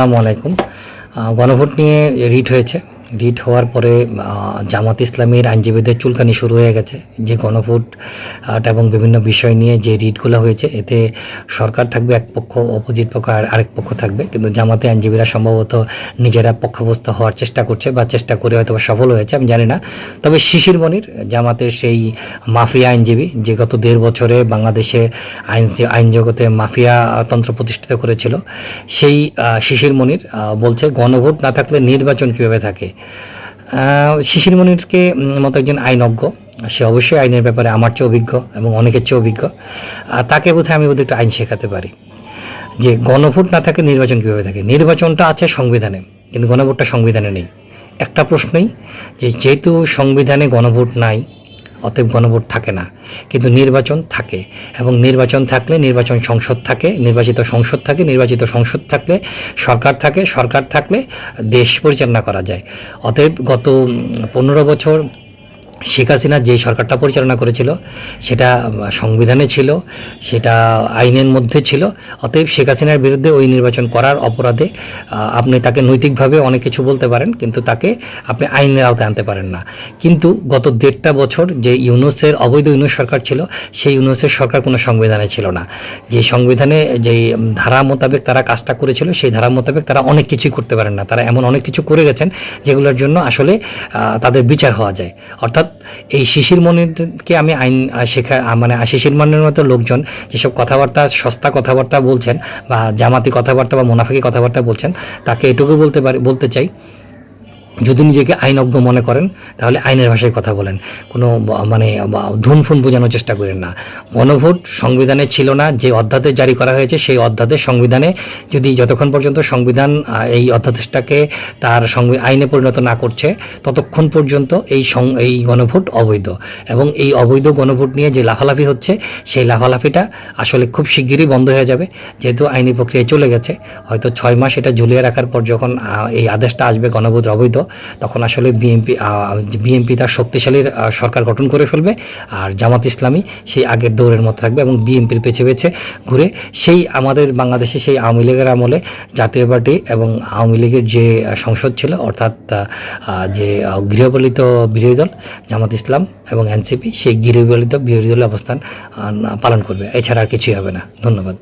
আসসালামু আলাইকুম। গণভোট নিয়ে রিট হয়েছে। রিট হওয়ার পরে জামাত ইসলামীর আইনজীবীদের চুলকানি শুরু হয়ে গেছে যে গণভোট এবং বিভিন্ন বিষয় নিয়ে যে রিটগুলো হয়েছে এতে সরকার থাকবে এক পক্ষ, অপোজিট পক্ষ আর আরেক পক্ষ থাকবে, কিন্তু জামাতে আইনজীবীরা সম্ভবত নিজেরা পক্ষভুক্ত হওয়ার চেষ্টা করছে বা চেষ্টা করে হয়তো সফল হয়েছে, আমি জানি না। তবে শিশির মনির জামাতের সেই মাফিয়া আইনজীবী যে গত 1.5 বছরে বাংলাদেশে আইন জগতে মাফিয়া তন্ত্র প্রতিষ্ঠিত করেছিল, সেই শিশির মনির বলছে গণভোট না থাকলে নির্বাচন কীভাবে থাকে। শিশির মনিরকে মতো একজন আইনজ্ঞ, সে অবশ্যই আইনের ব্যাপারে আমার চেয়ে অভিজ্ঞ এবং অনেকের চেয়ে অভিজ্ঞ, তাকে বোধহয় আমি বোধহয় একটু আইন শেখাতে পারি যে গণভোট না থাকে নির্বাচন কীভাবে থাকে। নির্বাচনটা আছে সংবিধানে, কিন্তু গণভোটটা সংবিধানে নেই। একটা প্রশ্নই যে যেহেতু সংবিধানে গণভোট নাই অতএব গণভোট থাকে না, কিন্তু নির্বাচন থাকে, এবং নির্বাচন থাকলে নির্বাচন সংসদ থাকে, নির্বাচিত সংসদ থাকে, নির্বাচিত সংসদ থাকলে সরকার থাকে, সরকার থাকলে দেশ পরিচালনা করা যায়। অতএব গত 15 বছর শেখ হাসিনা যে সরকারটা পরিচালনা করেছিল সেটা সংবিধানে ছিল, সেটা আইনের মধ্যে ছিল। অতএব শেখ হাসিনার বিরুদ্ধে ওই নির্বাচন করার অপরাধে আপনি তাকে নৈতিকভাবে অনেক কিছু বলতে পারেন, কিন্তু তাকে আপনি আইনের আওতায় আনতে পারেন না। কিন্তু গত 1.5 বছর যে ইউনূসের অবৈধ ইউনূস সরকার ছিল, সেই ইউনূসের সরকার কোনো সংবিধানে ছিল না। যে সংবিধানে যেই ধারা মোতাবেক তারা কাজটা করেছিল সেই ধারা মোতাবেক তারা অনেক কিছুই করতে পারেন না। তারা এমন অনেক কিছু করে গেছেন যেগুলোর জন্য আসলে তাদের বিচার হওয়া যায়। অর্থাৎ এই শিশির মনিরকে আমি আইন শেখা মানে শিশির মনিরের মতো লোকজন যেসব কথাবার্তা, সস্তা কথাবার্তা বলছেন বা জামাতি কথাবার্তা বা মুনাফিকি কথাবার্তা বলছেন, তাকে এটুকু বলতে চাই, যদি নিজেকে আইনজ্ঞ মনে করেন তাহলে আইনের ভাষায় কথা বলেন, কোনো মানে ধুনফুন বোঝানোর চেষ্টা করেন না। গণভোট সংবিধানে ছিল না, যে অধ্যাদেশ জারি করা হয়েছে সেই অধ্যাদেশ সংবিধানে যদি যতক্ষণ পর্যন্ত সংবিধান এই অধ্যাদেশটাকে তার আইনে পরিণত না করছে ততক্ষণ পর্যন্ত এই গণভোট অবৈধ। এবং এই অবৈধ গণভোট নিয়ে যে লাফালাফি হচ্ছে সেই লাফালাফিটা আসলে খুব শিগগিরই বন্ধ হয়ে যাবে, যেহেতু আইনি প্রক্রিয়ায় চলে গেছে। হয়তো 6 মাস এটা ঝুলিয়ে রাখার পর যখন এই আদেশটা আসবে গণভোট অবৈধ, তখন আসলে বিএনপি তার শক্তিশালী সরকার গঠন করে ফেলবে, আর জামাত ইসলামী সেই আগের দৌড়ের মতো থাকবে এবং বিএনপির পেছে ঘুরে সেই আমাদের বাংলাদেশে সেই আওয়ামী লীগের আমলে জাতীয় পার্টি এবং আওয়ামী লীগের যে সংসদ ছিল, অর্থাৎ যে গৃহপালিত বিরোধী দল জামাত ইসলাম এবং এনসিপি, সেই গৃহপালিত বিরোধী দলের অবস্থান পালন করবে। এছাড়া আর কিছুই হবে না। ধন্যবাদ।